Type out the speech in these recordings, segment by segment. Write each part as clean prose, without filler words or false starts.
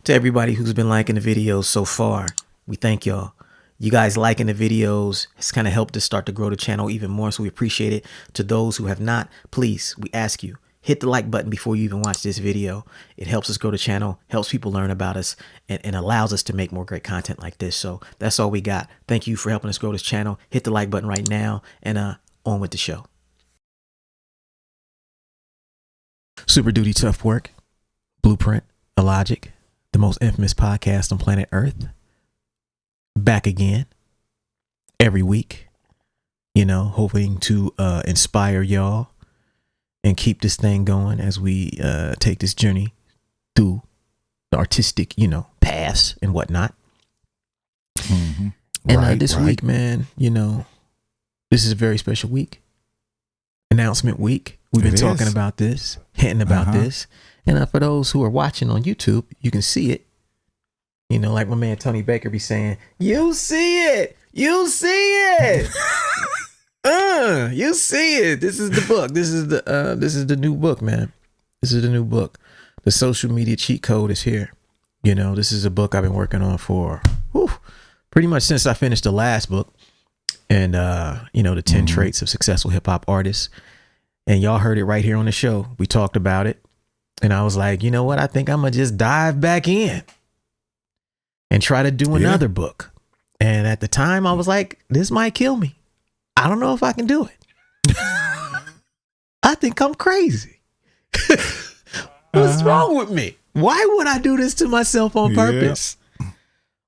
To everybody who's been liking the videos so far, we thank y'all. You guys liking the videos has kind of helped us start to grow the channel even more, so we appreciate it. To those who have not, please, we ask you, hit the like button before you even watch this video. It helps us grow the channel, helps people learn about us, and allows us to make more great content like this. So that's all we got. Thank you for helping us grow this channel. Hit the like button right now, and on with the show. Super Duty Tough Work, Blueprint, Illogic, the most infamous podcast on planet Earth. Back again every week, hoping to inspire y'all and keep this thing going as we take this journey through the artistic, paths and whatnot. Mm-hmm. And this week, man, this is a very special week. Announcement week. We've been talking about this, hinting about this. And for those who are watching on YouTube, you can see it. Like my man Tony Baker be saying, you see it. You see it. You see it. This is the book. This is the new book, man. This is the new book. The social media cheat code is here. This is a book I've been working on for pretty much since I finished the last book. And the 10 traits of successful hip hop artists. And y'all heard it right here on the show. We talked about it. And I was like, you know what? I think I'm going to just dive back in and try to do another book. And at the time I was like, this might kill me. I don't know if I can do it. I think I'm crazy. What's wrong with me? Why would I do this to myself on purpose?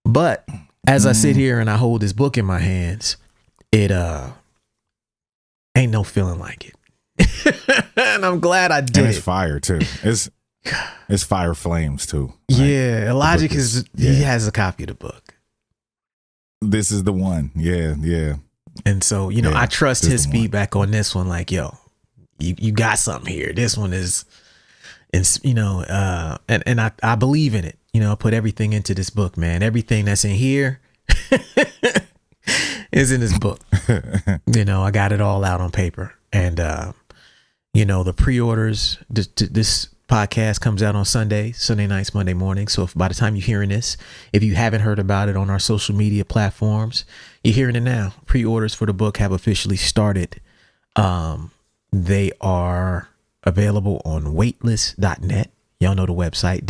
But as I sit here and I hold this book in my hands, it ain't no feeling like it. And I'm glad I did. And it's fire too. It's fire flames too. Yeah, Illogic he has a copy of the book. This is the one. Yeah. And so, I trust his feedback on this one. Like, yo, you got something here. This one is and I believe in it. I put everything into this book, man. Everything that's in here is in this book. I got it all out on paper. And the pre-orders, this podcast comes out on Sunday nights, Monday morning. So if by the time you're hearing this, if you haven't heard about it on our social media platforms, you're hearing it now. Pre-orders for the book have officially started. They are available on waitlist.net. Y'all know the website,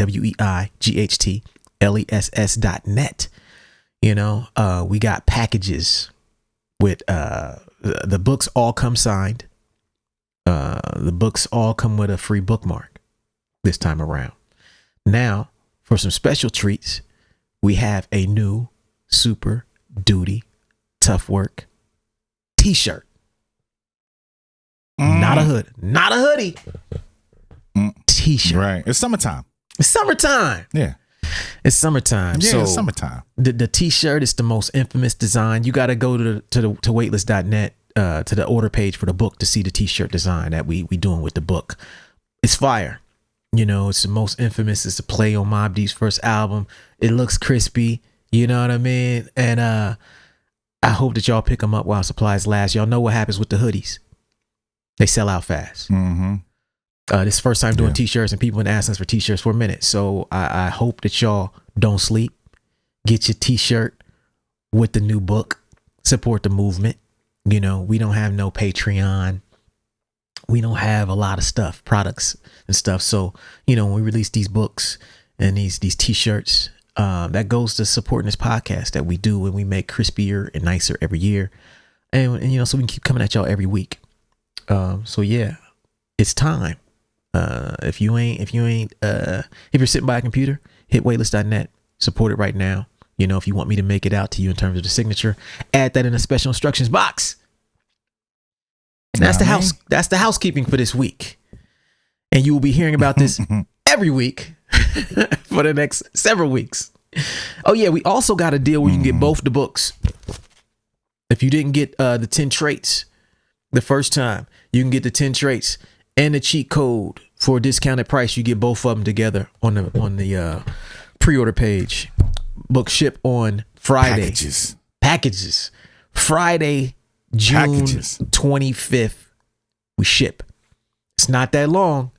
WEIGHTLESS.net. We got packages with the books all come signed. The books all come with a free bookmark this time around. Now, for some special treats, we have a new Super Duty Tough Work t-shirt. Not a hoodie. T-shirt. Right. It's summertime. Yeah. It's summertime. Yeah, so it's summertime. The t-shirt is the most infamous design. You got to go to waitlist.net to the order page for the book to see the t-shirt design that we doing with the book. It's fire. It's the most infamous. It's a play on Mobb Deep's first album. It looks crispy. You know what I mean? And I hope that y'all pick them up while supplies last. Y'all know what happens with the hoodies. They sell out fast. This is the first time doing t-shirts, and people have been asking us for t-shirts for a minute. So I hope that y'all don't sleep. Get your t-shirt with the new book. Support the movement. We don't have no Patreon. We don't have a lot of stuff, products and stuff. So, when we release these books and these t-shirts, that goes to supporting this podcast that we do, and we make crispier and nicer every year. And so we can keep coming at y'all every week. So yeah, it's time. If you're sitting by a computer, hit waitlist.net, support it right now. If you want me to make it out to you in terms of the signature, add that in a special instructions box. And that's the housekeeping for this week. And you will be hearing about this every week for the next several weeks. Oh yeah, we also got a deal where you can get both the books. If you didn't get the 10 traits the first time, you can get the 10 traits and the cheat code for a discounted price. You get both of them together on the pre-order page. Book ship on Friday. Packages. Friday, June 25th. We ship. It's not that long.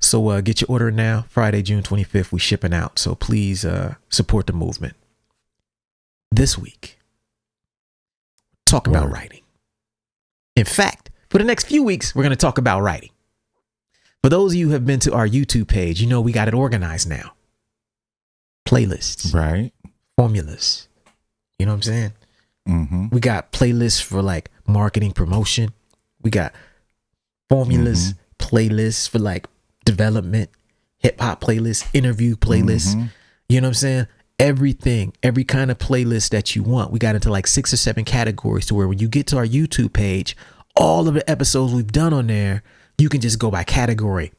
So get your order now. Friday, June 25th, we shipping out. So please support the movement. This week, talk about writing. In fact, for the next few weeks, we're going to talk about writing. For those of you who have been to our YouTube page, you know we got it organized now. Playlists. Right. Formulas. You know what I'm saying? Mm-hmm. We got playlists for like marketing promotion. We got formulas, playlists for like development, hip hop playlists, interview playlists. You know what I'm saying? Everything, every kind of playlist that you want. We got into like 6 or 7 categories to where when you get to our YouTube page, all of the episodes we've done on there, you can just go by category,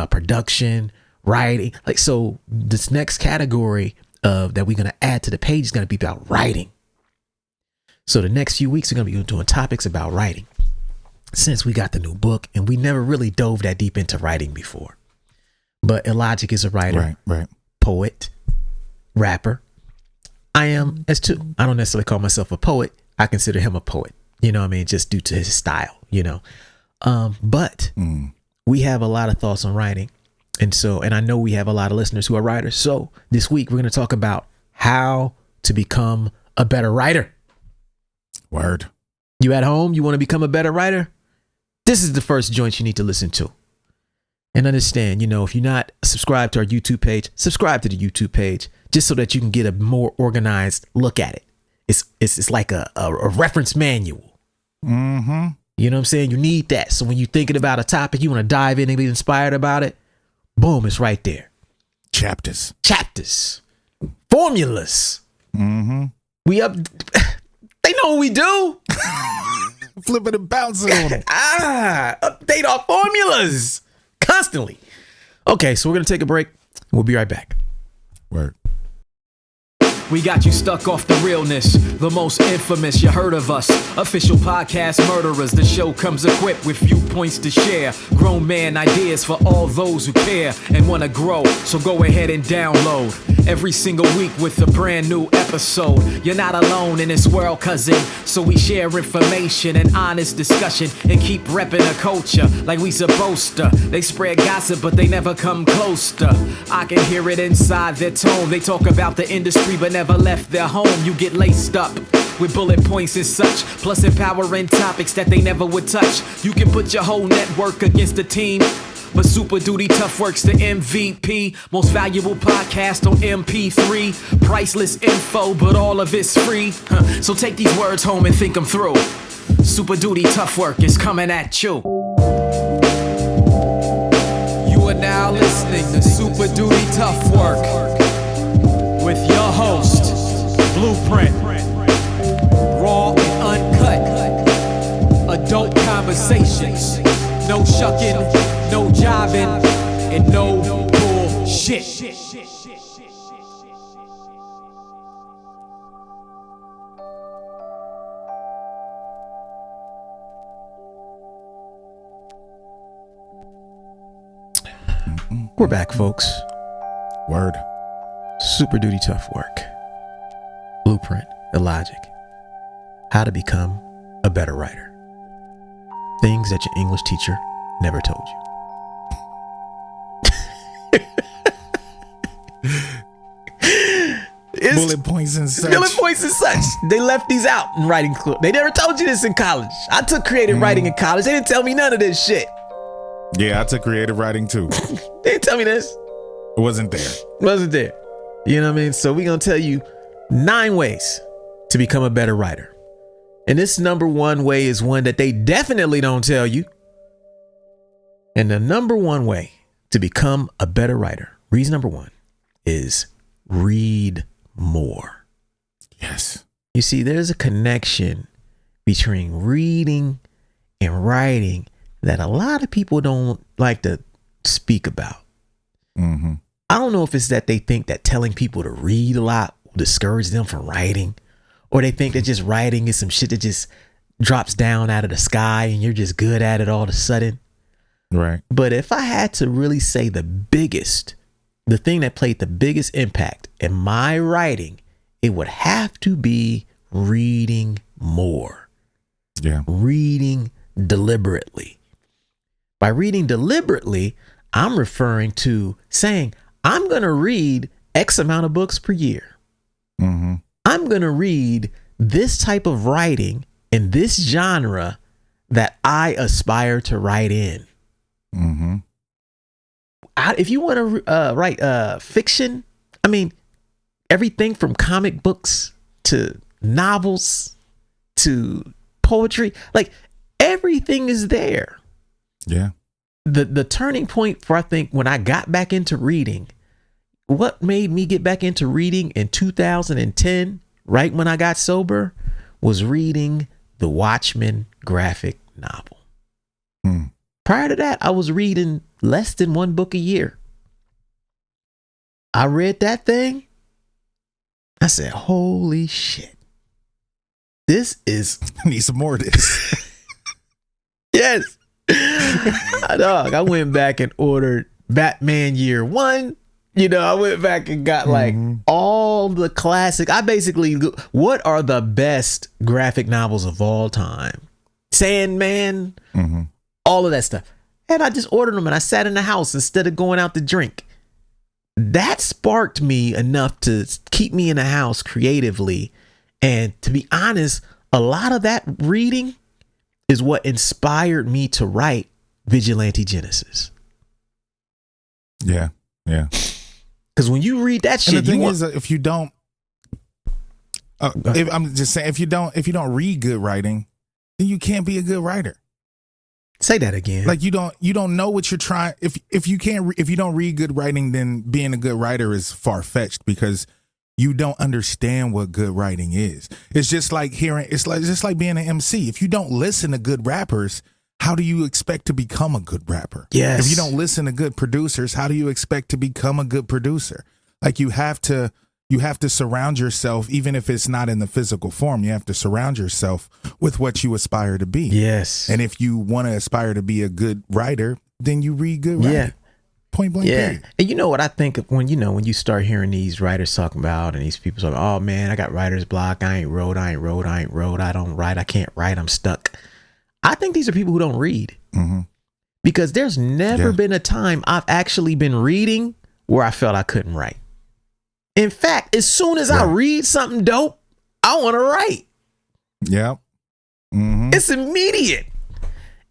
production, writing. Like, so this next category that we're going to add to the page is going to be about writing. So the next few weeks, we're going to be doing topics about writing since we got the new book, and we never really dove that deep into writing before. But Illogic is a writer, right, poet, rapper. I am as too. I don't necessarily call myself a poet. I consider him a poet, you know what I mean? Just due to his style, you know. But we have a lot of thoughts on writing. And I know we have a lot of listeners who are writers. So this week we're going to talk about how to become a better writer. Word. You at home, you want to become a better writer? This is the first joint you need to listen to. And understand, you know, if you're not subscribed to our YouTube page, subscribe to the YouTube page just so that you can get a more organized look at it. It's like a reference manual. Mm-hmm. You know what I'm saying? You need that. So when you're thinking about a topic, you want to dive in and be inspired about it, boom, it's right there. Chapters. Formulas. Mm-hmm. We up. They know what we do. Flipping and bouncing on them. Update our formulas constantly. Okay, so we're going to take a break. We'll be right back. Word. We got you stuck off the realness, the most infamous, you heard of us. Official podcast murderers, the show comes equipped with viewpoints to share. Grown man ideas for all those who care and want to grow, so go ahead and download. Every single week with a brand new episode. You're not alone in this world, cousin, so we share information and honest discussion and keep repping the culture like we supposed to. They spread gossip, but they never come close to. I can hear it inside their tone. They talk about the industry, but never left their home. You get laced up with bullet points and such, plus empowering topics that they never would touch. You can put your whole network against a team, but Super Duty Tough Work's the MVP. Most valuable podcast on MP3. Priceless info, but all of it's free. So take these words home and think them through. Super Duty Tough Work is coming at you. You are now listening to Super Duty Tough Work with your host, Blueprint. Raw and uncut. Adult conversations. No shucking, no jiving, and no bullshit. We're back, folks. Word. Super Duty Tough Work. Blueprint, Illogic. How to become a better writer. Things that your English teacher never told you. Bullet points and such. Bullet points and such. They left these out in writing club. They never told you this in college. I took creative writing in college. They didn't tell me none of this shit. Yeah, I took creative writing too. They didn't tell me this. It wasn't there. Wasn't there. You know what I mean? So we're going to tell you 9 ways to become a better writer. And this number 1 way is one that they definitely don't tell you. And the number 1 way to become a better writer, reason number 1, is read more. Yes. You see, there's a connection between reading and writing that a lot of people don't like to speak about. Mm-hmm. I don't know if it's that they think that telling people to read a lot will discourage them from writing, or they think that just writing is some shit that just drops down out of the sky and you're just good at it all of a sudden. Right. But if I had to really say the thing that played the biggest impact in my writing, it would have to be reading more. Yeah. Reading deliberately. By reading deliberately, I'm referring to saying, I'm going to read X amount of books per year. Mm-hmm. I'm going to read this type of writing in this genre that I aspire to write in. Mm-hmm. If you want to write fiction, I mean, everything from comic books to novels to poetry, like everything is there. Yeah. The turning point for, I think, when I got back into reading, what made me get back into reading in 2010, right when I got sober, was reading the Watchmen graphic novel. Mm. Prior to that, I was reading less than one book a year. I read that thing. I said, holy shit. This is... I need some more of this. Yes. Dog, I went back and ordered Batman Year One. You know, I went back and got like all the classic. I basically, what are the best graphic novels of all time? Sandman, all of that stuff. And I just ordered them and I sat in the house instead of going out to drink. That sparked me enough to keep me in the house creatively. And to be honest, a lot of that reading is what inspired me to write Vigilante Genesis. Yeah. Yeah. Because when you read that shit, and the thing is, if you don't, I'm just saying, if you don't read good writing, then you can't be a good writer. Say that again. Like you don't know what you're trying. If you don't read good writing, then being a good writer is far fetched because you don't understand what good writing is. It's just like just like being an MC. If you don't listen to good rappers, how do you expect to become a good rapper? Yes. If you don't listen to good producers, how do you expect to become a good producer? Like you have to surround yourself, even if it's not in the physical form, you have to surround yourself with what you aspire to be. Yes. And if you want to aspire to be a good writer, then you read good writing. Yeah. Point blank. Yeah. Period. And you know what I think of when you start hearing these writers talking about, and these people talking, oh man, I got writer's block. I ain't wrote. I don't write. I can't write. I'm stuck. I think these are people who don't read. Mm-hmm. Because there's never been a time I've actually been reading where I felt I couldn't write. In fact, as soon as I read something dope, I want to write. Yep. Mm-hmm. It's immediate.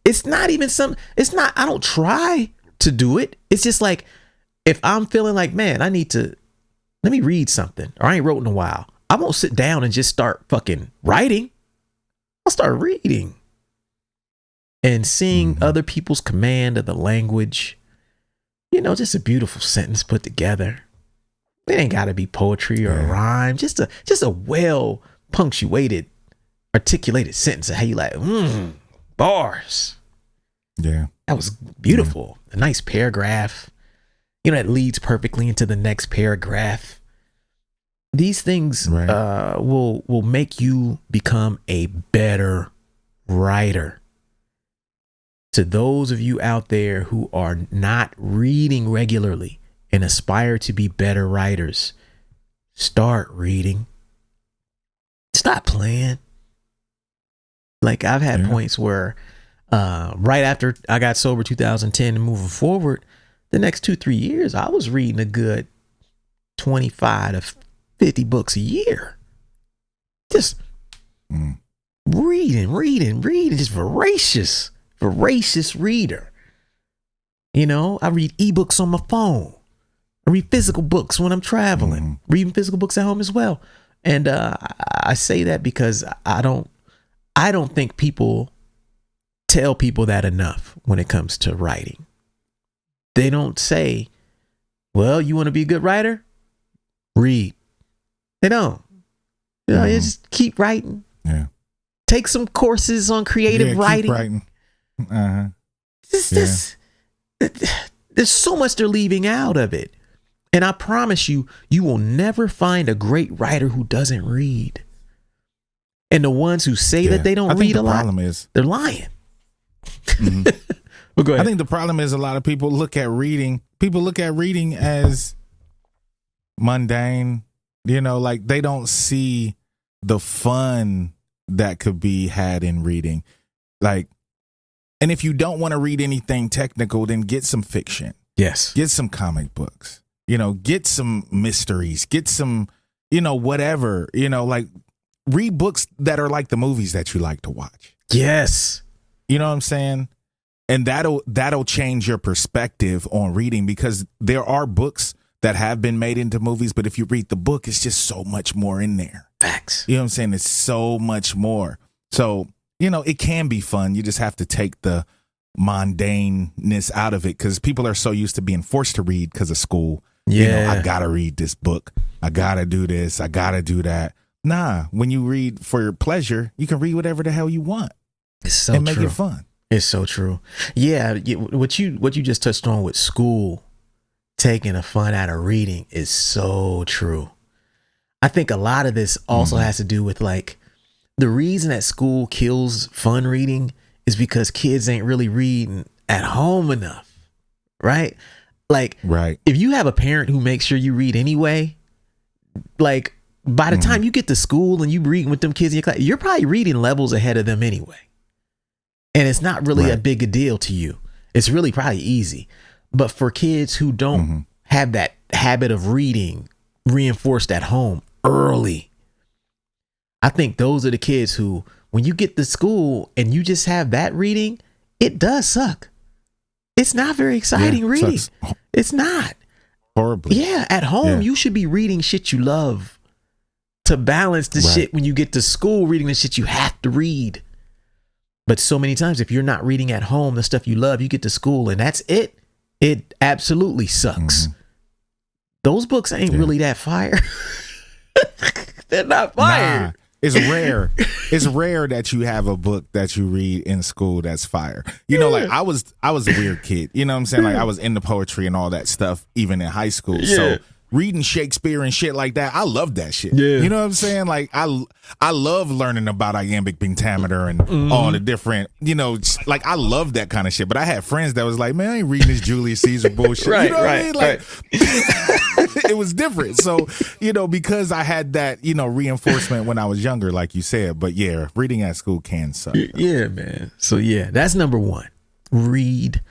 It's not even I don't try to do it. It's just like, if I'm feeling like, man, let me read something, or I ain't wrote in a while, I won't sit down and just start fucking writing. I'll start reading. And seeing other people's command of the language, just a beautiful sentence put together. It ain't got to be poetry or a rhyme, just a well punctuated, articulated sentence of how you like, bars. Yeah. That was beautiful. A nice paragraph, that leads perfectly into the next paragraph. These things will make you become a better writer. To those of you out there who are not reading regularly and aspire to be better writers, start reading. Stop playing. Like I've had points where right after I got sober 2010 and moving forward, the next 2-3 years, I was reading a good 25 to 50 books a year. Just reading, just voracious reader. I read ebooks on my phone. I read physical books when I'm traveling, reading physical books at home as well. And I say that because I don't think people tell people that enough when it comes to writing. They don't say, well, you want to be a good writer? Read. They don't. You just keep writing. Yeah. Take some courses on creative writing. Keep writing. There's so much they're leaving out of it. And I promise you, you will never find a great writer who doesn't read. And the ones who say that they don't read a lot, they're lying. Well, go ahead. I think the problem is a lot of people look at reading as mundane, like they don't see the fun that could be had in reading. Like, and if you don't want to read anything technical, then get some fiction. Yes. Get some comic books. Get some mysteries. Get some, whatever. Like read books that are like the movies that you like to watch. Yes. You know what I'm saying? And that'll change your perspective on reading, because there are books that have been made into movies, but if you read the book, it's just so much more in there. Facts. You know what I'm saying? It's so much more. So, it can be fun. You just have to take the mundaneness out of it, because people are so used to being forced to read because of school. Yeah. I gotta read this book. I gotta do this. I gotta do that. Nah, when you read for your pleasure, you can read whatever the hell you want. It's so and make true. it fun. It's so true. Yeah, what you just touched on with school taking the fun out of reading is so true. I think a lot of this also has to do with like the reason that school kills fun reading is because kids ain't really reading at home enough, right? Like, right. If you have a parent who makes sure you read anyway, like by the time you get to school and you reading with them kids in your class, you're probably reading levels ahead of them anyway. And it's not really a big a deal to you. It's really probably easy. But for kids who don't have that habit of reading reinforced at home early, I think those are the kids who, when you get to school and you just have that reading, it does suck. It's not very exciting reading. Sucks. It's not. Horribly. Yeah, at home, you should be reading shit you love to balance the shit when you get to school, reading the shit you have to read. But so many times, if you're not reading at home the stuff you love, you get to school and that's it. It absolutely sucks. Those books ain't really that fire. They're not fire. Nah, it's rare. It's rare that you have a book that you read in school that's fire. Like I was a weird kid. You know what I'm saying? Like I was into poetry and all that stuff even in high school. Yeah. So reading Shakespeare and shit like that, I love that shit. Yeah. You know what I'm saying? Like I love learning about iambic pentameter and all the different, like I love that kind of shit. But I had friends that was like, man, I ain't reading this Julius Caesar bullshit. Right, you know what I right, mean? Like it was different. So, because I had that, reinforcement when I was younger, like you said. But yeah, reading at school can suck. Yeah, man. So yeah, that's number one. Read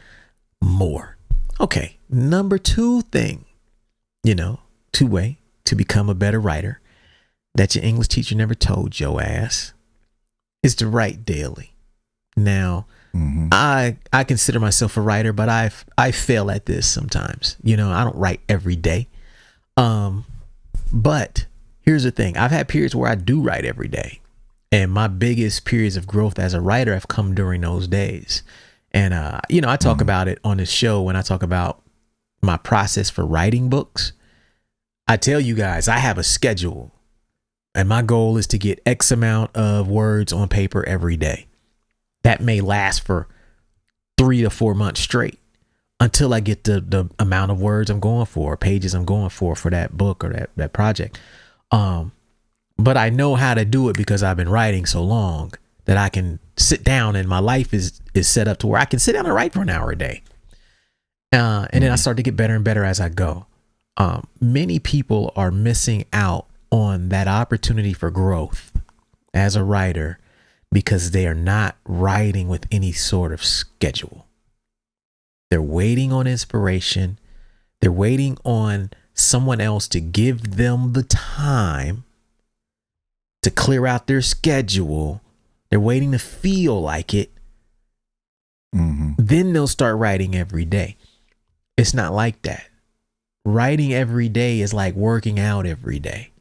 more. Okay. Number two thing, two-way to become a better writer that your English teacher never told your ass is to write daily. Now, I consider myself a writer, but I fail at this sometimes. I don't write every day. But here's the thing. I've had periods where I do write every day. And my biggest periods of growth as a writer have come during those days. And, I talk about it on this show when I talk about my process for writing books. I tell you guys, I have a schedule and my goal is to get X amount of words on paper every day. That may last for 3 to 4 months straight until I get the amount of words I'm going for, pages I'm going for that book or that project. But I know how to do it because I've been writing so long that I can sit down and my life is set up to where I can sit down and write for an hour a day. And then I start to get better and better as I go. Many people are missing out on that opportunity for growth as a writer because they are not writing with any sort of schedule. They're waiting on inspiration. They're waiting on someone else to give them the time to clear out their schedule. They're waiting to feel like it. Then they'll start writing every day. It's not like that. Writing every day is like working out every day.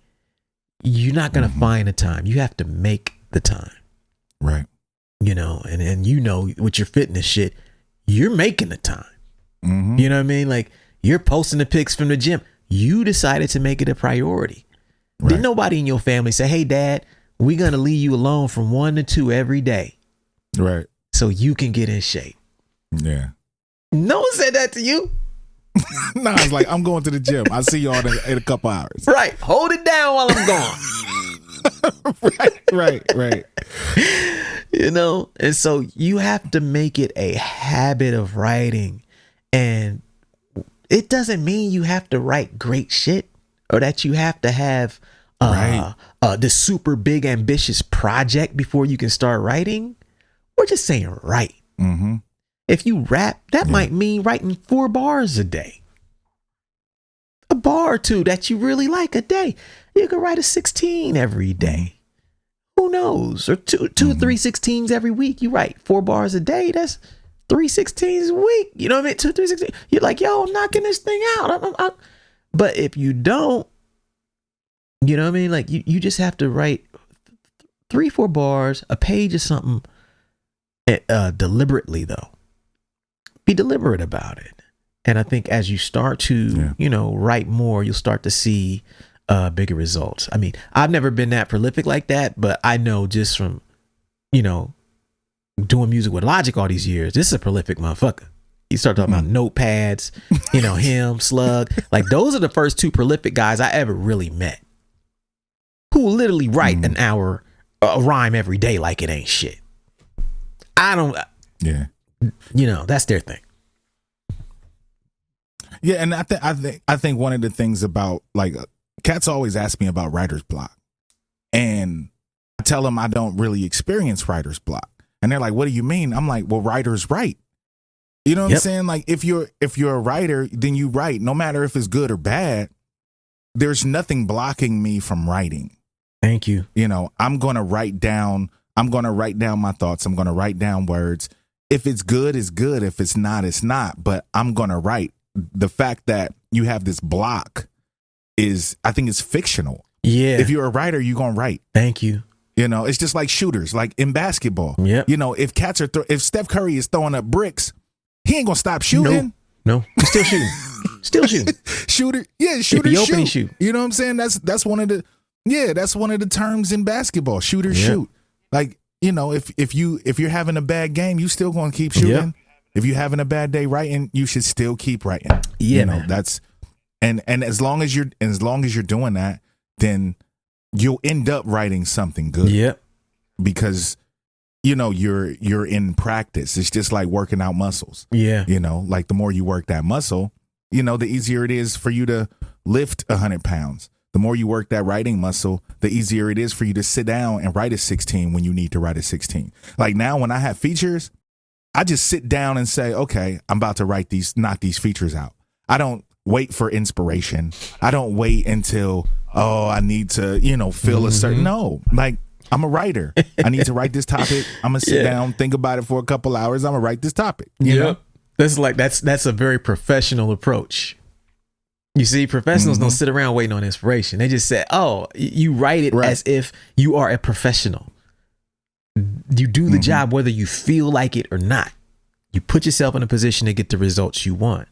You're not going to find the time. You have to make the time. Right. And with your fitness shit, you're making the time. You know what I mean? Like you're posting the pics from the gym. You decided to make it a priority. Right. Didn't nobody in your family say, hey, Dad, we're going to leave you alone from 1 to 2 every day. Right. So you can get in shape. Yeah. No one said that to you. No, I was like, I'm going to the gym. I'll see y'all in a couple hours. Right. Hold it down while I'm gone. Right. And so you have to make it a habit of writing. And it doesn't mean you have to write great shit or that you have to have this super big ambitious project before you can start writing. We're just saying write. If you rap, that might mean writing 4 bars a day. A bar or two that you really like a day. You can write a 16 every day. Who knows? Or two or 3 16s every week. You write 4 bars a day. That's 3 16s a week. You know what I mean? 2 3 16. You're like, yo, I'm knocking this thing out. But if you don't, you know what I mean? Like you just have to write 3 4 bars, a page or something. Deliberately though. Be deliberate about it. And I think as you start to, write more, you'll start to see bigger results. I mean, I've never been that prolific like that, but I know just from, doing music with Logic all these years, this is a prolific motherfucker. You start talking about notepads, him, Slug. Like those are the first 2 prolific guys I ever really met who literally write an hour, a rhyme every day like it ain't shit. I don't, that's their thing. Yeah, and I think one of the things about like cats always ask me about writer's block, and I tell them I don't really experience writer's block, and they're like, "What do you mean?" I'm like, "Well, writers write." You know what I'm saying? Like if you're a writer, then you write, no matter if it's good or bad. There's nothing blocking me from writing. Thank you. I'm going to write down my thoughts. I'm going to write down words. If it's good, it's good. If it's not, it's not. But I'm going to write. The fact that you have this block I think it's fictional. Yeah. If you're a writer, you're going to write. Thank you. It's just like shooters, like in basketball. Yeah. If Steph Curry is throwing up bricks, he ain't going to stop shooting. No. He's still shooting. Still shooting. Shooter shoot. You know what I'm saying? That's one of the terms in basketball. Shooter shoot. Like, if you're having a bad game, you still going to keep shooting. Yep. If you're having a bad day writing, you should still keep writing. Yeah, man. That's and as long as you're doing that, then you'll end up writing something good. Yep. Because you're in practice. It's just like working out muscles. Yeah. Like the more you work that muscle, the easier it is for you to lift 100 pounds. The more you work that writing muscle, the easier it is for you to sit down and write a 16 when you need to write a 16. Like now when I have features, I just sit down and say, okay, I'm about to knock these features out. I don't wait for inspiration. I don't wait until, I need to, feel a certain, no, like I'm a writer. I need to write this topic. I'm going to sit down, think about it for a couple hours. I'm going to write this topic. You know? That's a very professional approach. You see, professionals don't sit around waiting on inspiration. They just say, you write it as if you are a professional. You do the job whether you feel like it or not. You put yourself in a position to get the results you want.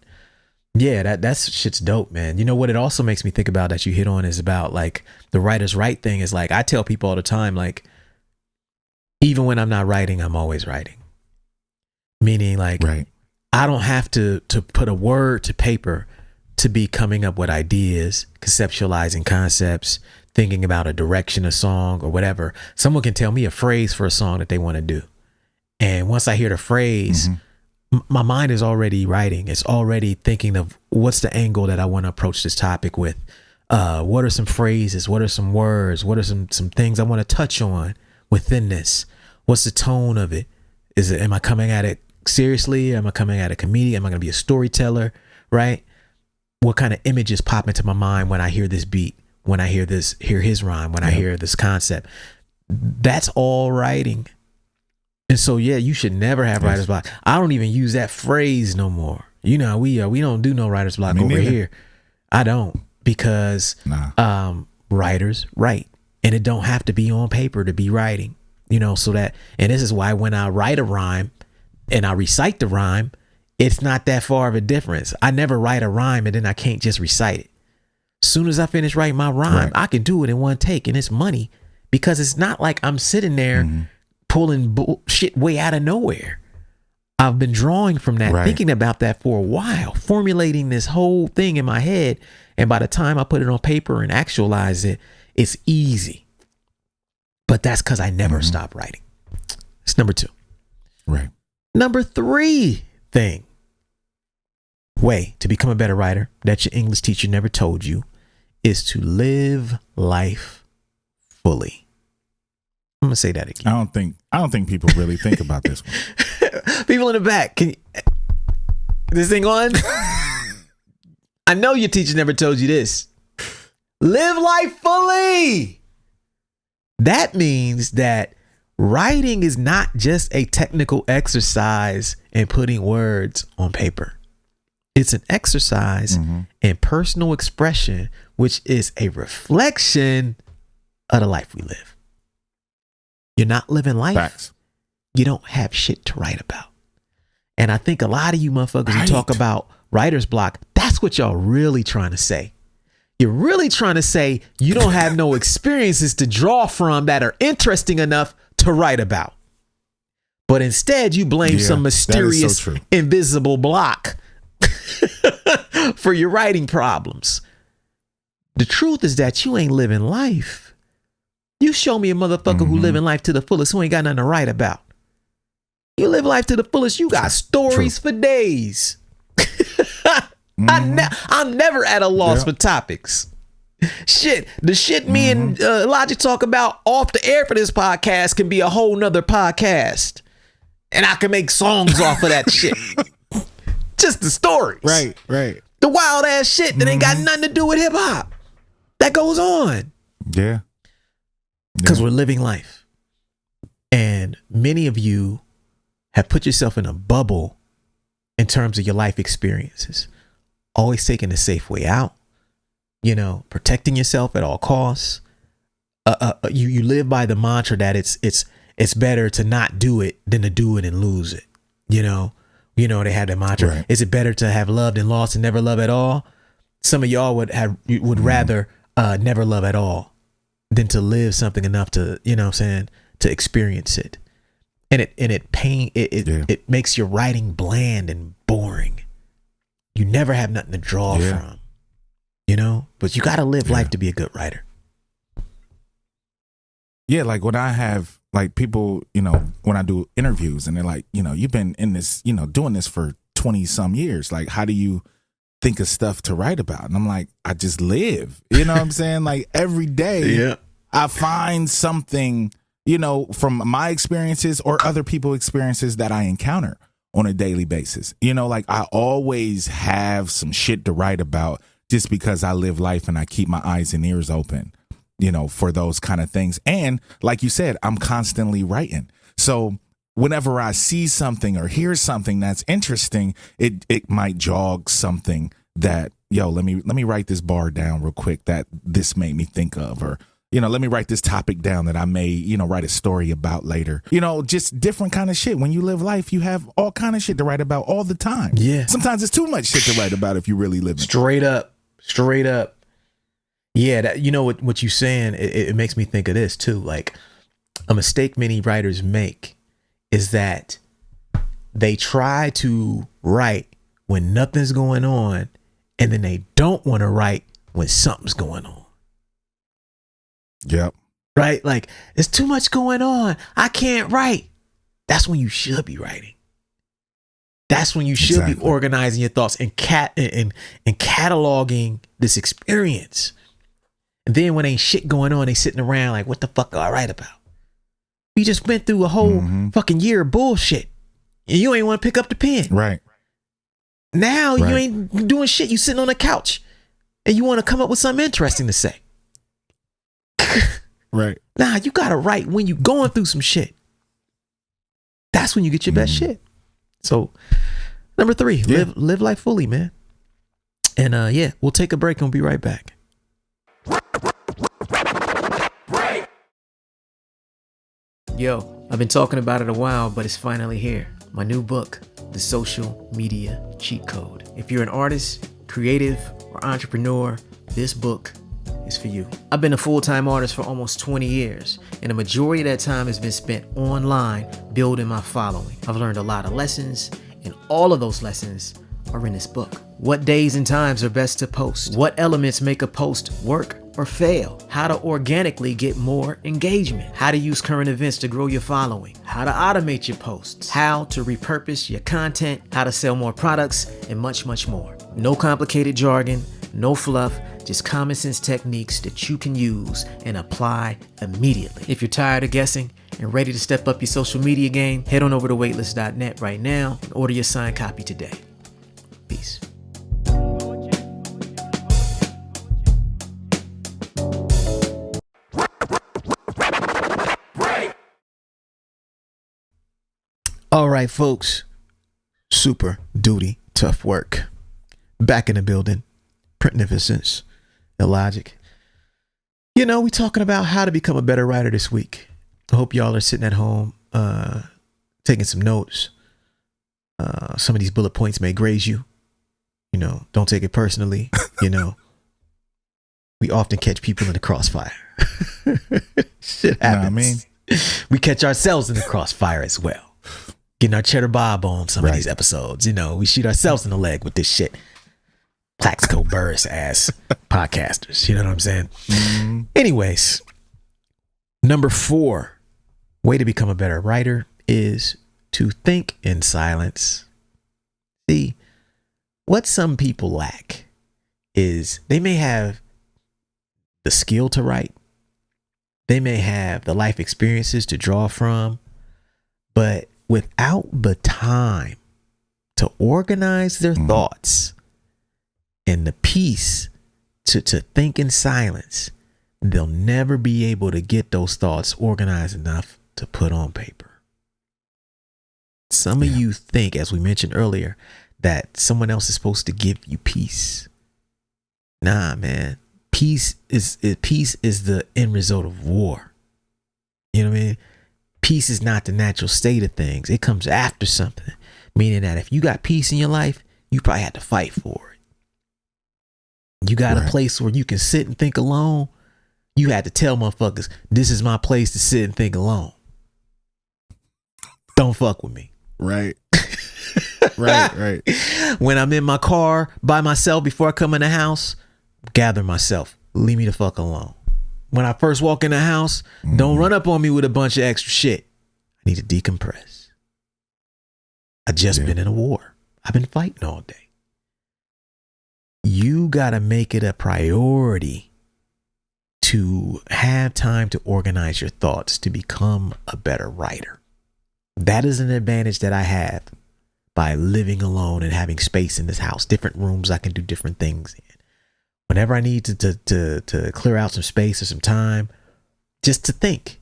Yeah, that's shit's dope, man. You know what it also makes me think about that you hit on is about like the writer's right thing is like I tell people all the time, like even when I'm not writing, I'm always writing. Meaning like I don't have to put a word to paper to be coming up with ideas, conceptualizing concepts, thinking about a direction, a song or whatever. Someone can tell me a phrase for a song that they want to do. And once I hear the phrase, my mind is already writing. It's already thinking of what's the angle that I want to approach this topic with. What are some phrases? What are some words? What are some things I want to touch on within this? What's the tone of it? Am I coming at it seriously? Am I coming at a comedian? Am I going to be a storyteller? Right? What kind of images pop into my mind when I hear this beat? When I hear his rhyme, when I hear this concept? That's all writing. And so, you should never have writer's block. I don't even use that phrase no more. We don't do no writer's block over here. I don't, because writers write, and it don't have to be on paper to be writing, so that, and this is why when I write a rhyme and I recite the rhyme, it's not that far of a difference. I never write a rhyme and then I can't just recite it. Soon as I finish writing my rhyme, I can do it in one take, and it's money, because it's not like I'm sitting there pulling bullshit way out of nowhere. I've been drawing from that, thinking about that for a while, formulating this whole thing in my head. And by the time I put it on paper and actualize it, it's easy. But that's because I never stop writing. It's number 2. Right. Number 3 thing. Way to become a better writer that your English teacher never told you is to live life fully. I'm gonna say that again. I don't think people really think about this one. People in the back, can you, this thing on? I know your teacher never told you this. Live life fully. That means that writing is not just a technical exercise in putting words on paper. It's an exercise in personal expression, which is a reflection of the life we live. You're not living life. Facts. You don't have shit to write about. And I think a lot of you motherfuckers who talk about writer's block, that's what y'all really trying to say. You're really trying to say you don't have no experiences to draw from that are interesting enough to write about. But instead you blame some mysterious invisible block for your writing problems. The truth is that you ain't living life. You show me a motherfucker who living life to the fullest who ain't got nothing to write about. You live life to the fullest. You got stories for days. I'm never at a loss for topics. Shit, the shit me and Illogic talk about off the air for this podcast can be a whole nother podcast. And I can make songs off of that shit. Just the stories. Right. The wild ass shit that ain't got nothing to do with hip hop. That goes on. Yeah. Because we're living life. And many of you have put yourself in a bubble in terms of your life experiences. Always taking the safe way out, protecting yourself at all costs. You live by the mantra that it's better to not do it than to do it and lose it. They had that mantra. Right. Is it better to have loved and lost and never love at all? Some of y'all would rather never love at all than to live something enough to, to experience it. And it makes your writing bland and boring. You never have nothing to draw from, but you got to live life to be a good writer. Yeah. Like when I have like people, when I do interviews and they're like, you've been in this, doing this for 20 some years. Like, how do you think of stuff to write about? And I'm like, I just live, you know what I'm saying? Like every day I find something, from my experiences or other people's experiences that I encounter on a daily basis. Like I always have some shit to write about just because I live life and I keep my eyes and ears open, for those kind of things. And like you said, I'm constantly writing. So whenever I see something or hear something that's interesting, it might jog something that, let me write this bar down real quick that this made me think of, or let me write this topic down that I may, write a story about later. Just different kind of shit. When you live life, you have all kind of shit to write about all the time. Yeah. Sometimes it's too much shit to write about if you really live it. Straight up. Yeah. That, what you're saying, it makes me think of this too. Like a mistake many writers make is that they try to write when nothing's going on, and then they don't want to write when something's going on. Yep. Right? Like, there's too much going on. I can't write. That's when you should be writing. That's when you should be organizing your thoughts and cataloging this experience. And then when ain't shit going on, they sitting around like, what the fuck do I write about? We just went through a whole fucking year of bullshit. And you ain't want to pick up the pen. Right. Now you ain't doing shit. You sitting on the couch and you want to come up with something interesting to say. Right. Nah, you gotta write when you going through some shit. That's when you get your best shit. So, number 3, live life fully, man. And we'll take a break and we'll be right back. Yo, I've been talking about it a while, but it's finally here. My new book, The Social Media Cheat Code. If you're an artist, creative, or entrepreneur, this book is for you. I've been a full-time artist for almost 20 years, and the majority of that time has been spent online building my following. I've learned a lot of lessons, and all of those lessons are in this book. What days and times are best to post? What elements make a post work or fail? How to organically get more engagement? How to use current events to grow your following? How to automate your posts? How to repurpose your content? How to sell more products? And much, much more. No complicated jargon, no fluff, just common sense techniques that you can use and apply immediately. If you're tired of guessing and ready to step up your social media game, head on over to waitlist.net right now and order your signed copy today. Peace. All right, folks. Super duty tough work. Back in the building. Printificence. Illogic. You know, we talking about how to become a better writer this week. I hope y'all are sitting at home taking some notes. Some of these bullet points may graze you. You know, don't take it personally. You know, we often catch people in the crossfire. Shit happens. Know what I mean? We catch ourselves in the crossfire as well. Getting our cheddar bob on some of these episodes. You know, we shoot ourselves in the leg with this shit. Plaxico Burris ass podcasters. You know what I'm saying? Mm-hmm. Anyways, number 4 way to become a better writer is to think in silence. See, what some people lack is they may have the skill to write. They may have the life experiences to draw from, but without the time to organize their thoughts and the peace to think in silence, they'll never be able to get those thoughts organized enough to put on paper. Some of you think, as we mentioned earlier, that someone else is supposed to give you peace. Nah, man. Peace is the end result of war. You know what I mean? Peace is not the natural state of things. It comes after something. Meaning that if you got peace in your life, you probably had to fight for it. You got a place where you can sit and think alone. You had to tell motherfuckers, this is my place to sit and think alone. Don't fuck with me. Right. Right. When I'm in my car by myself before I come in the house, gather myself. Leave me the fuck alone. When I first walk in the house, don't run up on me with a bunch of extra shit. I need to decompress. I just been in a war. I've been fighting all day. You got to make it a priority to have time to organize your thoughts to become a better writer. That is an advantage that I have by living alone and having space in this house, different rooms I can do different things in. Whenever I need to clear out some space or some time, just to think,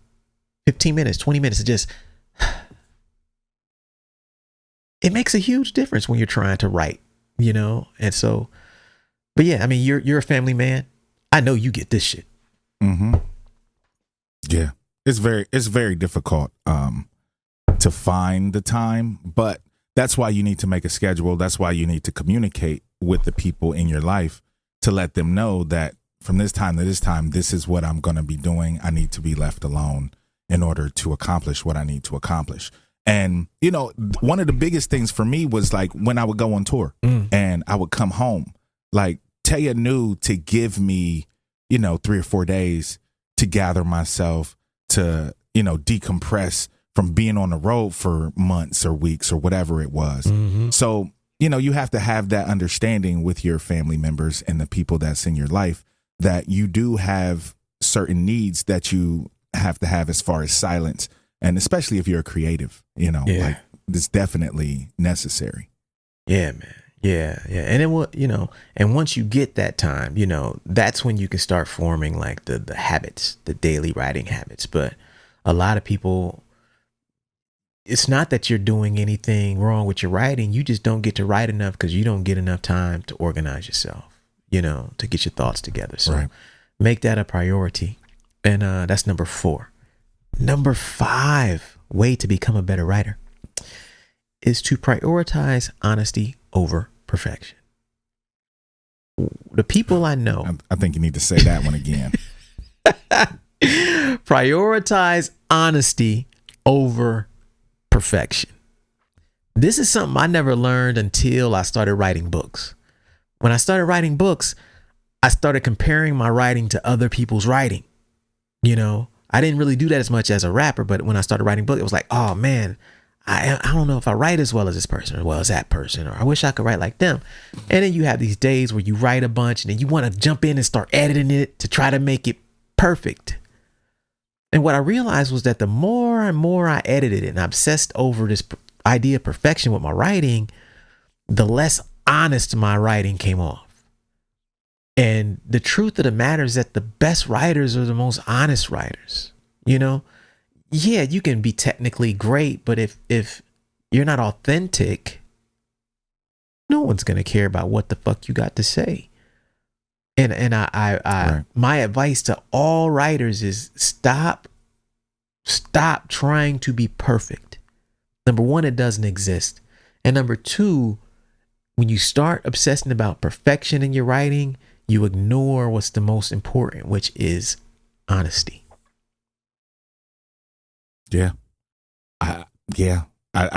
15 minutes, 20 minutes, it makes a huge difference when you're trying to write, you know? And so, but yeah, I mean, you're a family man. I know you get this shit. Mm-hmm. Yeah. It's very difficult to find the time, but that's why you need to make a schedule. That's why you need to communicate with the people in your life to let them know that from this time to this time, this is what I'm going to be doing. I need to be left alone in order to accomplish what I need to accomplish. And, you know, one of the biggest things for me was like when I would go on tour and I would come home, like Taya knew to give me, you know, 3 or 4 days to gather myself, to, you know, decompress from being on the road for months or weeks or whatever it was. Mm-hmm. So, you know, you have to have that understanding with your family members and the people that's in your life that you do have certain needs that you have to have as far as silence. And especially if you're a creative, you know, like it's definitely necessary. Yeah, man. Yeah. And then what, you know, and once you get that time, you know, that's when you can start forming like the habits, the daily writing habits. But a lot of people, it's not that you're doing anything wrong with your writing. You just don't get to write enough because you don't get enough time to organize yourself, you know, to get your thoughts together. So make that a priority. And that's number 4. Number 5 way to become a better writer is to prioritize honesty over perfection. The people I know. I think you need to say that one again. Prioritize honesty over perfection. This is something I never learned until I started writing books. When I started writing books, I started comparing my writing to other people's writing. You know, I didn't really do that as much as a rapper, but when I started writing books, it was like, oh man, I don't know if I write as well as this person or well as that person, or I wish I could write like them. And then you have these days where you write a bunch and then you want to jump in and start editing it to try to make it perfect. And what I realized was that the more and more I edited it and I obsessed over this idea of perfection with my writing, the less honest my writing came off. And the truth of the matter is that the best writers are the most honest writers. You know, yeah, you can be technically great, but if you're not authentic, no one's gonna care about what the fuck you got to say. And I Right. my advice to all writers is stop trying to be perfect. Number one, it doesn't exist. And number two, when you start obsessing about perfection in your writing, you ignore what's the most important, which is honesty. Yeah. I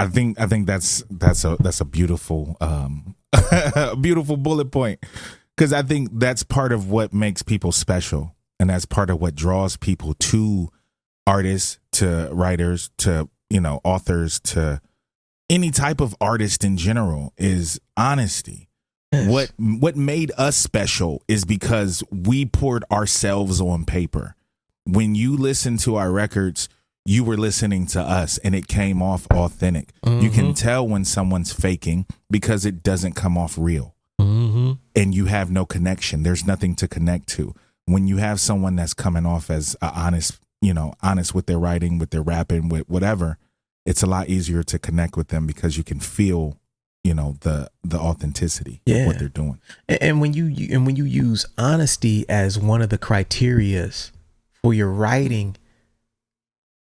think that's a beautiful a beautiful bullet point, because I think that's part of what makes people special, and that's part of what draws people to artists, to writers, to, you know, authors, to any type of artist in general, is honesty. Yes. What made us special is because we poured ourselves on paper. When you listen to our records, you were listening to us and it came off authentic. You can tell when someone's faking because it doesn't come off real. And you have no connection. There's nothing to connect to. When you have someone that's coming off as honest, you know, honest with their writing, with their rapping, with whatever, it's a lot easier to connect with them because you can feel, you know, the authenticity of what they're doing. And when you use honesty as one of the criterias for your writing,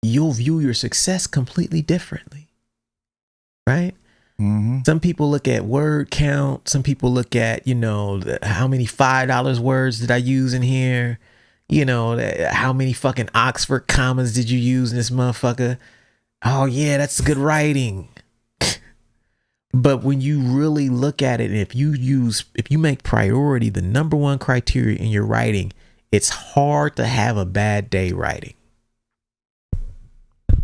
you'll view your success completely differently, right? Some people look at word count. Some people look at, you know, how many $5 words did I use in here? You know, how many fucking Oxford commas did you use in this motherfucker? Oh yeah, that's good writing. But when you really look at it, if you make priority the number one criteria in your writing, it's hard to have a bad day writing.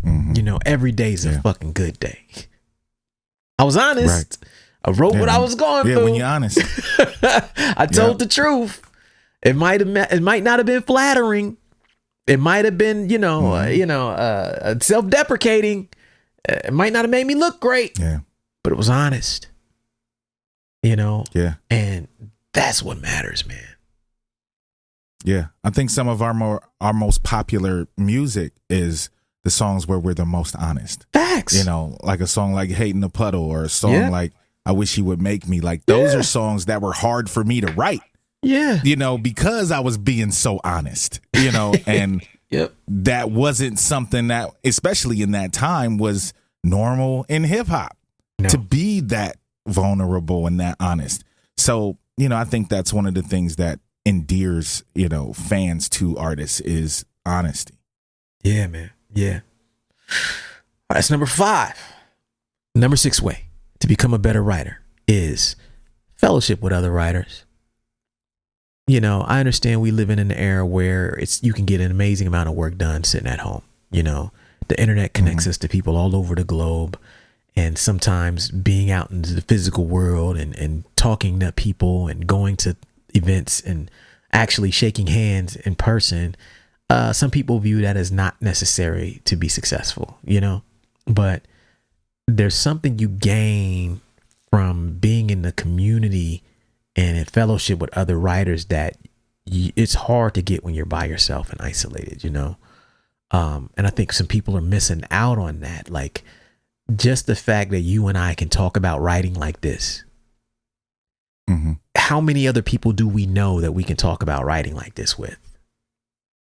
You know, every day's a fucking good day. I was honest. Right. I wrote what I was going through. Yeah, when you're honest. I told the truth. It might not have been flattering. It might have been, self-deprecating. It might not have made me look great. Yeah. But it was honest. You know? Yeah. And that's what matters, man. Yeah. I think some of our most popular music is the songs where we're the most honest. Facts. You know, like a song like Hate in the Puddle, or a song like I Wish He Would Make Me. Like, those are songs that were hard for me to write. Yeah. You know, because I was being so honest, you know, and that wasn't something that, especially in that time, was normal in hip hop to be that vulnerable and that honest. So, you know, I think that's one of the things that endears, you know, fans to artists is honesty. Yeah, man. Yeah. All right, that's number 5. Number 6 way to become a better writer is fellowship with other writers. You know, I understand we live in an era where you can get an amazing amount of work done sitting at home. You know, the internet connects us to people all over the globe. And sometimes being out into the physical world and talking to people and going to events and actually shaking hands in person, some people view that as not necessary to be successful, you know, but there's something you gain from being in the community and in fellowship with other writers that it's hard to get when you're by yourself and isolated, you know? And I think some people are missing out on that. Like, just the fact that you and I can talk about writing like this. How many other people do we know that we can talk about writing like this with?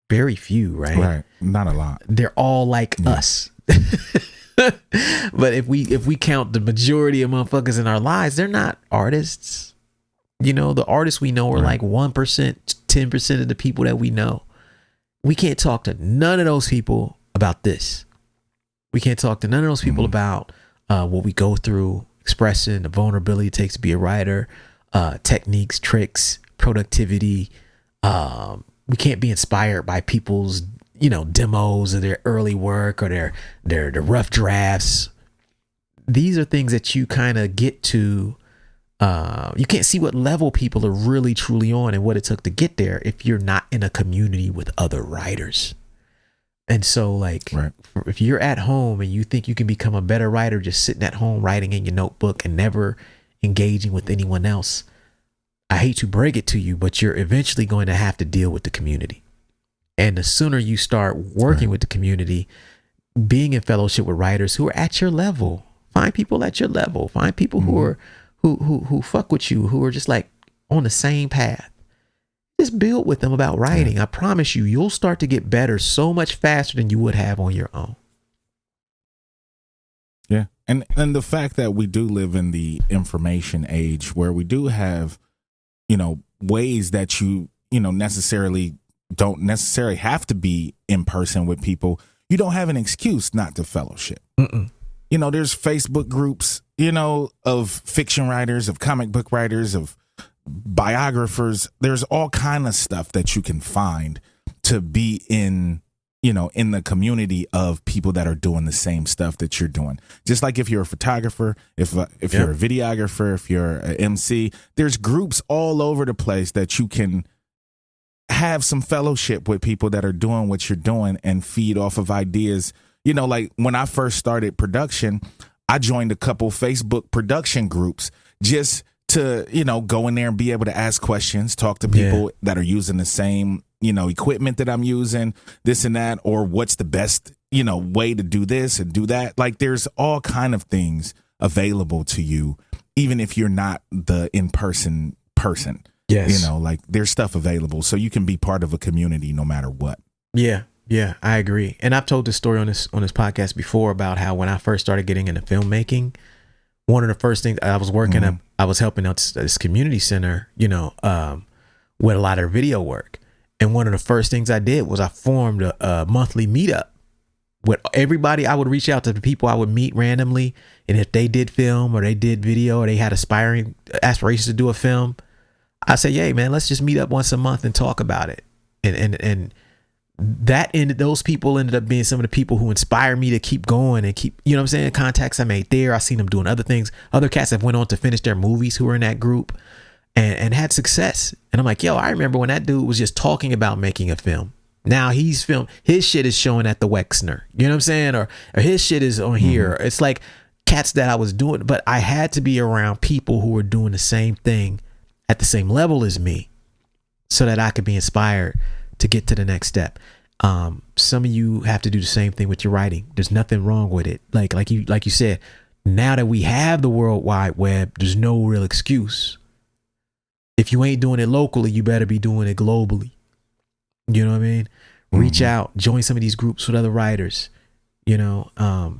Very few, right? Right. Not a lot. They're all like us. But if we count the majority of motherfuckers in our lives, they're not artists. You know, the artists we know are like 1%, 10% of the people that we know. We can't talk to none of those people about this. We can't talk to none of those people about what we go through, expressing the vulnerability it takes to be a writer, techniques, tricks, productivity. We can't be inspired by people's, you know, demos of their early work or their rough drafts. these are things that you kind of get to. You can't see what level people are really truly on and what it took to get there if you're not in a community with other writers. And so, like, right. if you're at home and you think you can become a better writer just sitting at home writing in your notebook and never engaging with anyone else, I hate to break it to you, but you're eventually going to have to deal with the community. And the sooner you start working with the community, being in fellowship with writers who are at your level, find people at your level, find people who are who fuck with you, who are just like on the same path. Just build with them about writing. I promise you, you'll start to get better so much faster than you would have on your own. Yeah. And the fact that we do live in the information age where we do have, ways that you don't necessarily have to be in person with people. You don't have an excuse not to fellowship. There's Facebook groups, of fiction writers, of comic book writers, of biographers. There's all kind of stuff that you can find to be in the community of people that are doing the same stuff that you're doing. Just like if you're a photographer, if you're a videographer, if you're an MC, there's groups all over the place that you can have some fellowship with people that are doing what you're doing and feed off of ideas. Like when I first started production, I joined a couple Facebook production groups just to, go in there and be able to ask questions, talk to people that are using the same, equipment that I'm using, this and that, or what's the best, way to do this and do that. Like there's all kind of things available to you, even if you're not the in-person person. Yes. Like there's stuff available so you can be part of a community no matter what. Yeah. Yeah, I agree. And I've told this story on this podcast before about how when I first started getting into filmmaking, one of the first things I was working up, I was helping out this community center, with a lot of video work. And one of the first things I did was I formed a monthly meetup with everybody. I would reach out to the people I would meet randomly. And if they did film or they did video or they had aspirations to do a film, I say, hey, man, let's just meet up once a month and talk about it. And those people ended up being some of the people who inspired me to keep going and keep, contacts I made there. I seen them doing other things. Other cats have went on to finish their movies who were in that group and had success. And I'm like, yo, I remember when that dude was just talking about making a film. Now he's filmed, his shit is showing at the Wexner, you know what I'm saying? Or his shit is on here. It's like cats that I was doing, but I had to be around people who were doing the same thing at the same level as me so that I could be inspired to get to the next step. Some of you have to do the same thing with your writing. There's nothing wrong with it. Like you said, now that we have the World Wide Web, there's no real excuse. If you ain't doing it locally, you better be doing it globally. You know what I mean? Reach out, join some of these groups with other writers. A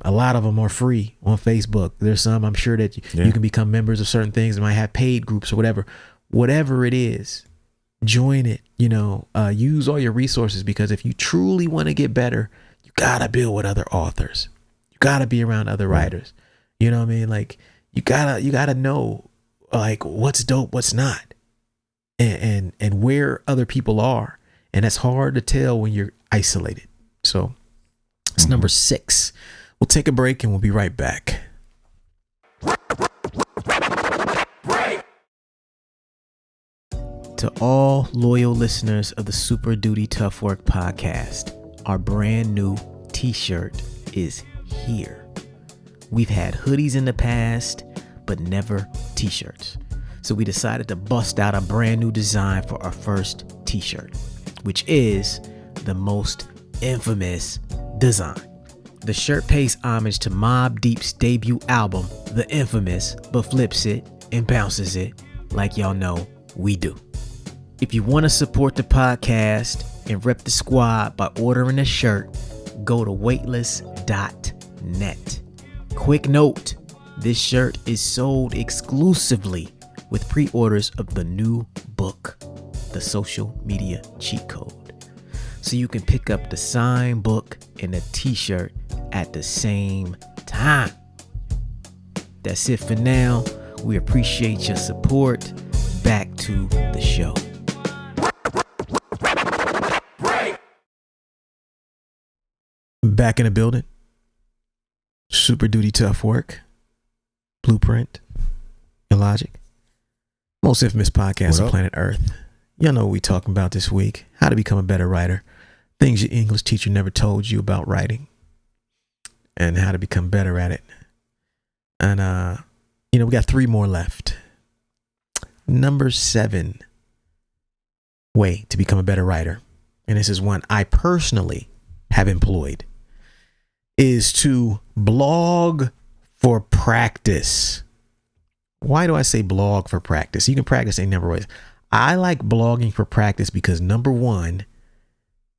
lot of them are free on Facebook. There's some, I'm sure that you can become members of certain things and might have paid groups or whatever it is. Join it, use all your resources, because if you truly want to get better, you gotta build with other authors. You gotta be around other writers. You know what I mean? Like you gotta know like what's dope, what's not, and where other people are. And that's hard to tell when you're isolated. So it's number 6. We'll take a break and we'll be right back. To all loyal listeners of the Super Duty Tough Work podcast, our brand new t-shirt is here. We've had hoodies in the past, but never t-shirts. So we decided to bust out a brand new design for our first t-shirt, which is the most infamous design. The shirt pays homage to Mobb Deep's debut album, The Infamous, but flips it and bounces it like y'all know we do. If you want to support the podcast and rep the squad by ordering a shirt, go to weightless.net. Quick note, this shirt is sold exclusively with pre-orders of the new book, The Social Media Cheat Code. So you can pick up the signed book and a t-shirt at the same time. That's it for now. We appreciate your support. Back to the show. Back in the building. Super Duty Tough Work. Blueprint, Illogic, most infamous podcast on planet Earth. Y'all know what we talking about this week. How to become a better writer. Things your English teacher never told you about writing. And how to become better at it. And, we got 3 more left. Number 7 way to become a better writer, and this is one I personally have employed, is to blog for practice. Why do I say blog for practice? You can practice any number of ways. I like blogging for practice because, number 1,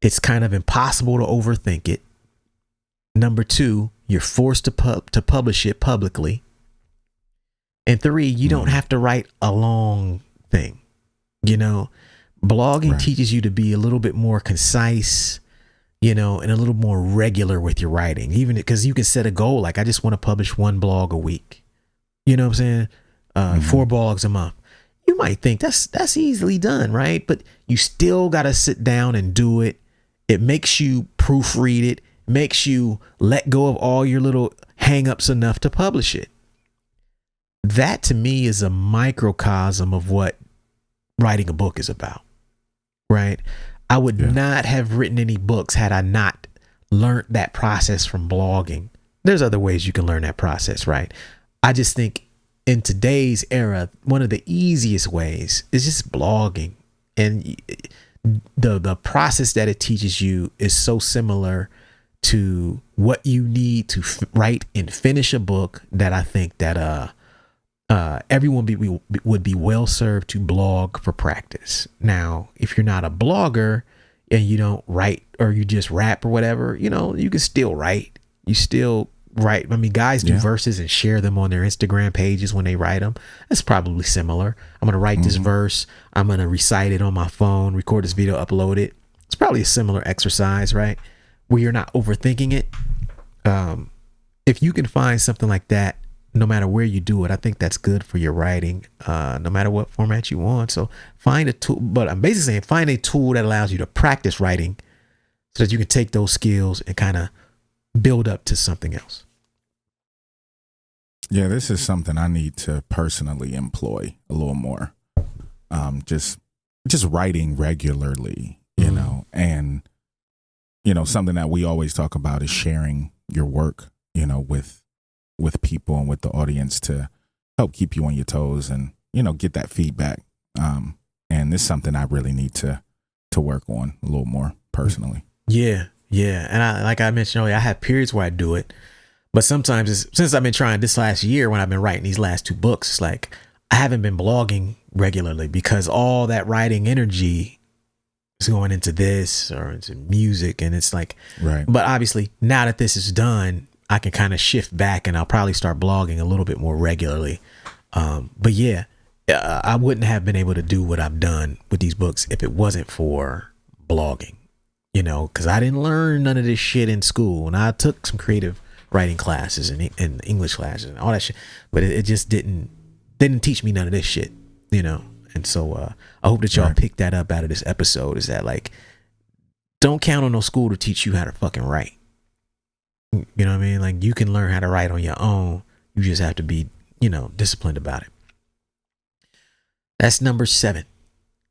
it's kind of impossible to overthink it. Number 2, you're forced to publish it publicly. And 3, you don't have to write a long thing. Blogging teaches you to be a little bit more concise, and a little more regular with your writing, even because you can set a goal. Like, I just want to publish 1 blog a week. You know what I'm saying? 4 blogs a month. You might think that's easily done, right? But you still got to sit down and do it. It makes you proofread it, makes you let go of all your little hangups enough to publish it. That to me is a microcosm of what writing a book is about, right? I would not have written any books had I not learned that process from blogging. There's other ways you can learn that process, right? I just think in today's era, one of the easiest ways is just blogging. And the process that it teaches you is so similar to what you need to write and finish a book that I think that everyone would be well served to blog for practice. Now, if you're not a blogger and you don't write, or you just rap or whatever, you can still write. You still write. I mean, guys do verses and share them on their Instagram pages when they write them. That's probably similar. I'm going to write this verse. I'm going to recite it on my phone, record this video, upload it. It's probably a similar exercise, right? Where you're not overthinking it. If you can find something like that, no matter where you do it, I think that's good for your writing, no matter what format you want. So find a tool, but I'm basically saying find a tool that allows you to practice writing so that you can take those skills and kind of build up to something else. Yeah, this is something I need to personally employ a little more. Just writing regularly, and, something that we always talk about is sharing your work, with people and with the audience to help keep you on your toes and, get that feedback. And this is something I really need to work on a little more personally. Yeah. And like I mentioned earlier, I have periods where I do it, but sometimes since I've been trying this last year, when I've been writing these last 2 books, it's like I haven't been blogging regularly because all that writing energy is going into this or into music. And it's like, right. But obviously now that this is done, I can kind of shift back and I'll probably start blogging a little bit more regularly. But yeah, I wouldn't have been able to do what I've done with these books if it wasn't for blogging, because I didn't learn none of this shit in school. And I took some creative writing classes and English classes and all that shit, but it just didn't teach me none of this shit, And so I hope that y'all pick that up out of this episode, is that, like, don't count on no school to teach you how to fucking write. You know what I mean? Like, you can learn how to write on your own. You just have to be, disciplined about it. That's number 7.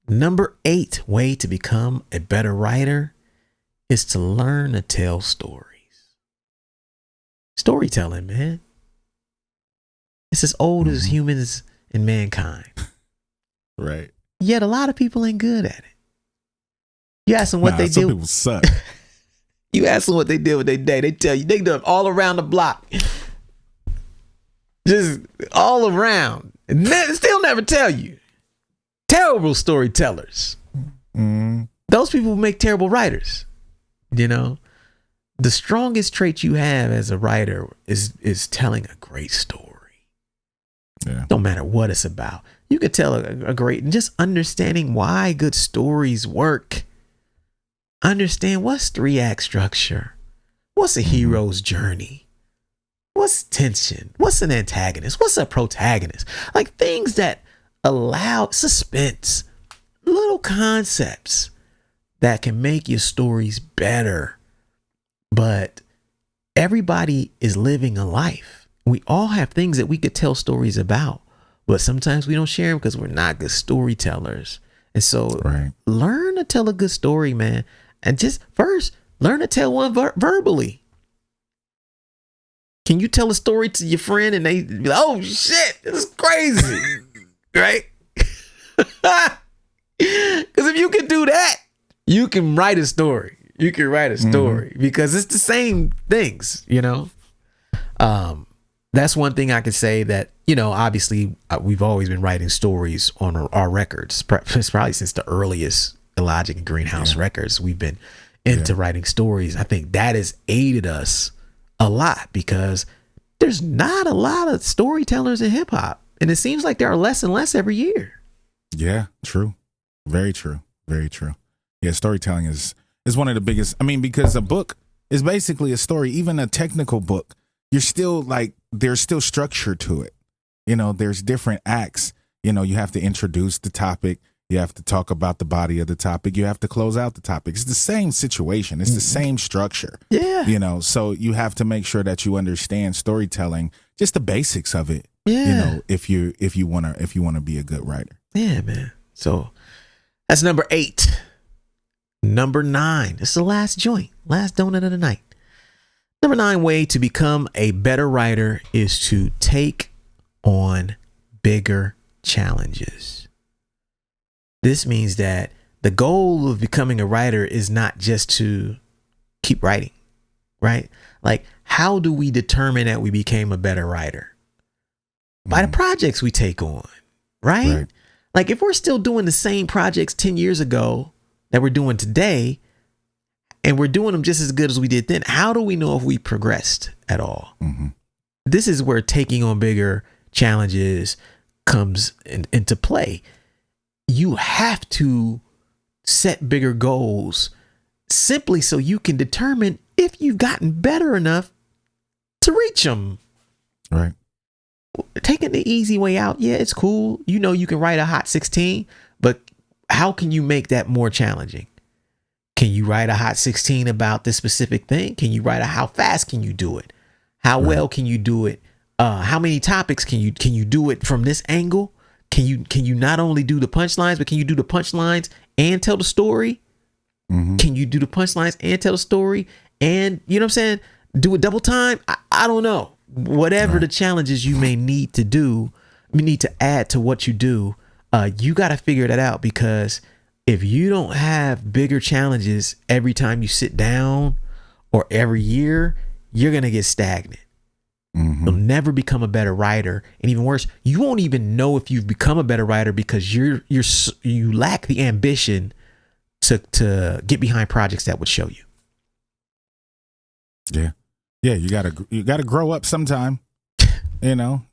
Number 8 way to become a better writer is to learn to tell stories. Storytelling, man. It's as old as humans and mankind. Right. Yet a lot of people ain't good at it. You ask them what they some do. People suck. You ask them what they did with their day. They tell you they do it all around the block. Just all around. And still never tell you. Terrible storytellers. Those people make terrible writers. The strongest trait you have as a writer is telling a great story. Yeah. No matter what it's about. You could tell a great, and just understanding why good stories work. Understand what's 3-act structure. What's a hero's journey? What's tension? What's an antagonist? What's a protagonist? Like, things that allow suspense, little concepts that can make your stories better. But everybody is living a life. We all have things that we could tell stories about, but sometimes we don't share them because we're not good storytellers. And so learn to tell a good story, man. And just first learn to tell one verbally. Can you tell a story to your friend and they be like, oh shit, this is crazy. Right? Because if you can do that, you can write a story. You can write a story because it's the same things, you know? That's one thing I could say that, you know, obviously we've always been writing stories on our records. It's probably since the earliest Illogic and Greenhouse records, we've been into writing stories. I think that has aided us a lot because there's not a lot of storytellers in hip hop. And it seems like there are less and less every year. Yeah, true. Very true. Very true. Yeah, storytelling is one of the biggest. I mean, because a book is basically a story, even a technical book. You're still like, there's still structure to it. You know, there's different acts. You know, you have to introduce the topic. You have to talk about the body of the topic. You have to close out the topic. It's the same situation. It's the same structure. Yeah. You know, so you have to make sure that you understand storytelling, just the basics of it. Yeah. You know, if you want to be a good writer. Yeah, man. So that's number 8. Number 9. This is the last joint, last donut of the night. Number 9 way to become a better writer is to take on bigger challenges. This means that the goal of becoming a writer is not just to keep writing, right? Like, how do we determine that we became a better writer? By the projects we take on, right? Like, if we're still doing the same projects 10 years ago that we're doing today, and we're doing them just as good as we did then, how do we know if we progressed at all? This is where taking on bigger challenges comes into play. You have to set bigger goals simply so you can determine if you've gotten better enough to reach them. Right. Taking the easy way out, yeah, it's cool. You know, you can write a hot 16, but how can you make that more challenging? Can you write a hot 16 about this specific thing? Can you write how fast can you do it? How well can you do it? How many topics can you do it from this angle? Can you not only do the punchlines, but can you do the punchlines and tell the story? Can you do the punchlines and tell the story? And you know what I'm saying? Do it double time? I don't know. Whatever the challenges you may need to do, you need to add to what you do. You got to figure that out, because if you don't have bigger challenges every time you sit down or every year, you're going to get stagnant. You'll never become a better writer. And even worse, you won't even know if you've become a better writer because you lack the ambition to get behind projects that would show you. Yeah. Yeah. You gotta grow up sometime, you know,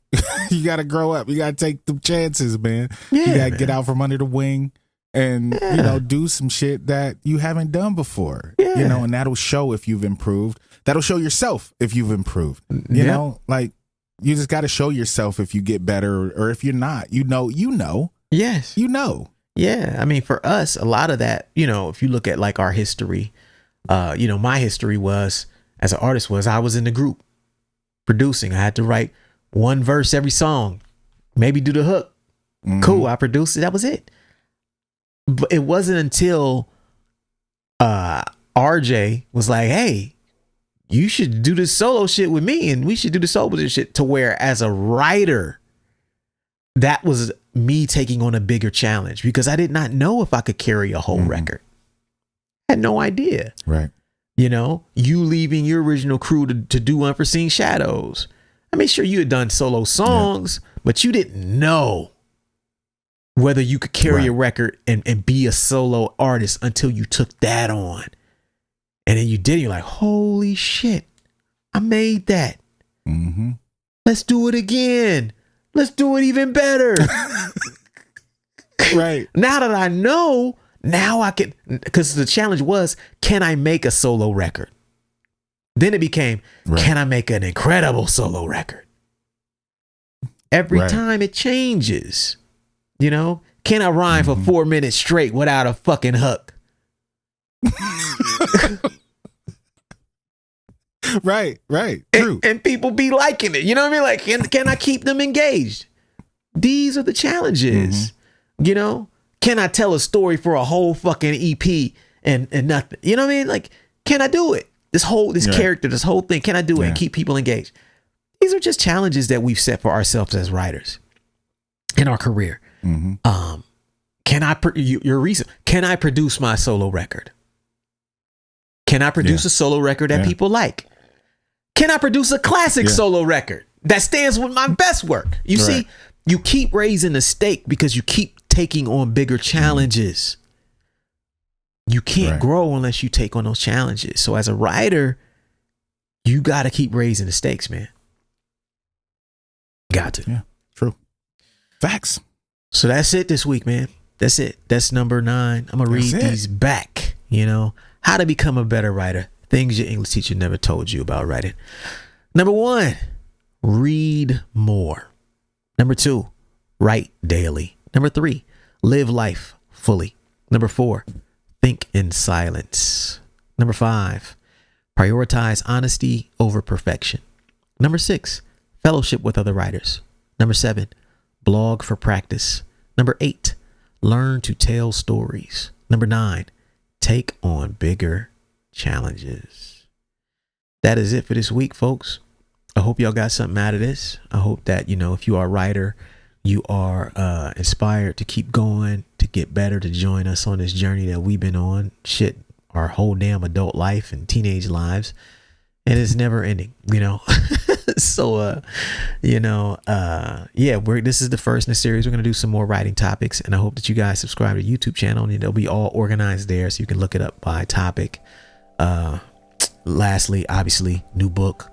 you gotta grow up. You gotta take the chances, man. Yeah, you gotta get out from under the wing and, you know, do some shit that you haven't done before, you know, and that'll show if you've improved. That'll show yourself if you've improved, you know, like you just got to show yourself if you get better or if you're not, you know. Yes. You know. Yeah. I mean, for us, a lot of that, you know, if you look at like our history, you know, my history was as an artist I was in the group producing. I had to write one verse every song, maybe do the hook. Cool. I produced it. That was it. But it wasn't until RJ was like, hey, you should do this solo shit with me and we should do the solo shit, to where as a writer, that was me taking on a bigger challenge, because I did not know if I could carry a whole record. I had no idea. Right. You know, you leaving your original crew to do Unforeseen Shadows. I mean, sure, you had done solo songs, but you didn't know whether you could carry a record and be a solo artist until you took that on. And then you did it. You're like, holy shit, I made that. Let's do it again. Let's do it even better. Right. Now that I know, now I can, because the challenge was, can I make a solo record? Then it became, can I make an incredible solo record? Every time it changes, you know, can I rhyme for 4 minutes straight without a fucking hook? Right. True. And people be liking it. You know what I mean? Like, can I keep them engaged? These are the challenges. You know, can I tell a story for a whole fucking EP and nothing? You know what I mean? Like, can I do it? This character, this whole thing, can I do it and keep people engaged? These are just challenges that we've set for ourselves as writers in our career. Can I produce my solo record? Can I produce a solo record that people like? Can I produce a classic solo record that stands with my best work? You see, you keep raising the stake because you keep taking on bigger challenges. You can't grow unless you take on those challenges. So as a writer, you got to keep raising the stakes, man. Got to. Yeah, true. Facts. So that's it this week, man. That's it. That's number 9. I'm going to read these back, you know. How to become a better writer. Things your English teacher never told you about writing. Number 1, read more. Number 2, write daily. Number 3, live life fully. Number 4, think in silence. Number 5, prioritize honesty over perfection. Number 6, fellowship with other writers. Number 7, blog for practice. Number 8, learn to tell stories. Number 9, take on bigger challenges. That is it for this week, folks. I hope y'all got something out of this. I hope that, you know, if you are a writer, you are inspired to keep going, to get better, to join us on this journey that we've been on. Shit, our whole damn adult life and teenage lives. And it's never ending, you know. So, this is the first in the series. We're going to do some more writing topics. And I hope that you guys subscribe to the YouTube channel. And they'll be all organized there so you can look it up by topic. Lastly, obviously, new book.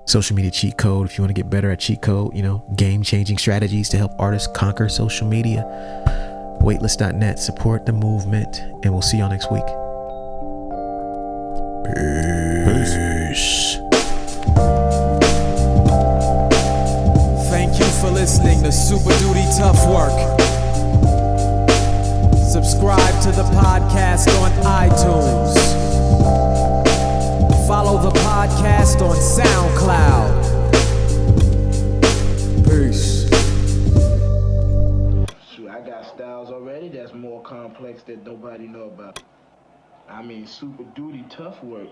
Social media cheat code. If you want to get better at cheat code, you know, game-changing strategies to help artists conquer social media. Weightless.net. Support the movement. And we'll see y'all next week. Peace. Thank you for listening to Super Duty Tough Work. Subscribe to the podcast on iTunes. Follow the podcast on SoundCloud. Peace. Shoot, I got styles already that's more complex that nobody know about. I mean, super duty tough work.